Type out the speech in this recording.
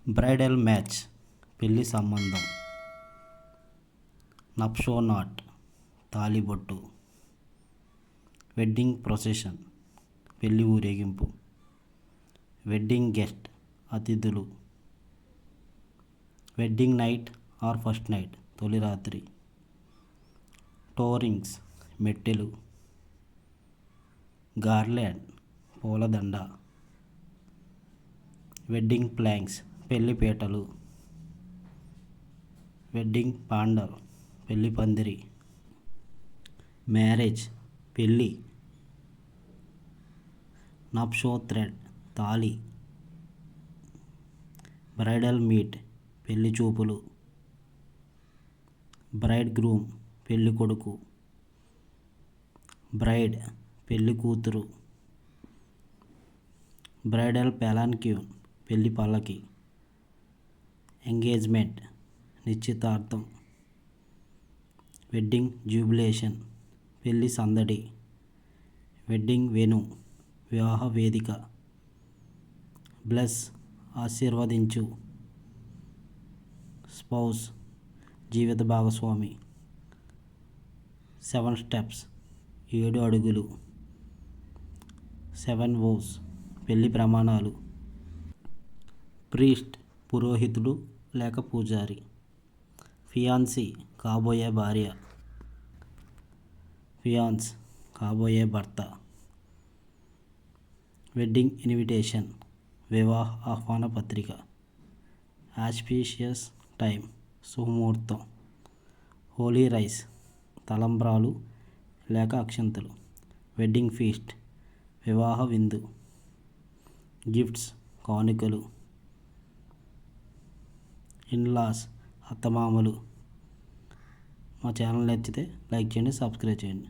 Bridal match పెళ్లి సంబంధం. నప్షో not తాళిబొట్టు. Wedding procession పెళ్లి ఊరేగింపు. వెడ్డింగ్ గెస్ట్ అతిథులు. Wedding night are first night తొలి రాత్రి. టోరింగ్స్ మెట్టెలు. గార్లాండ్ పూలదండ. వెడ్డింగ్ ప్లాంక్స్ పెళ్లి పీటలు. వెడ్డింగ్ పాండల్ పెళ్లి పందిరి. మ్యారేజ్ పెళ్ళి. నప్షో థ్రెడ్ తాళి. బ్రైడల్ మీట్ పెళ్లి చూపులు. బ్రైడ్ గ్రూమ్ పెళ్లి కొడుకు. బ్రైడ్ పెళ్లి కూతురు. బ్రైడల్ పాలాన్క్యూన్ పెళ్లి పల్లకి. ఎంగేజ్మెంట్ నిశ్చితార్థం. వెడ్డింగ్ జూబిలేషన్ పెళ్లి సందడి. వెడ్డింగ్ వెను వివాహ వేదిక. బ్లెస్ ఆశీర్వదించు. స్పౌస్ జీవిత భాగస్వామి. 7 స్టెప్స్ 7 అడుగులు. 7 vows పెళ్లి ప్రమాణాలు. ప్రీస్ట్ పురోహితుడు లేక పూజారి. ఫియాన్సీ కాబోయే భార్య. ఫియాన్స్ కాబోయే భర్త. వెడ్డింగ్ ఇన్విటేషన్ వివాహ ఆహ్వాన పత్రిక. ఆస్పీషియస్ టైం సుముహూర్తం. హోలీ రైస్ తలంబ్రాలు లేక అక్షంతలు. వెడ్డింగ్ ఫీస్ట్ వివాహ విందు. గిఫ్ట్స్ కానుకలు. ఇన్లాస్ అత్తమామలు. మా ఛానల్ నచ్చితే లైక్ చేయండి, సబ్స్క్రైబ్ చేయండి.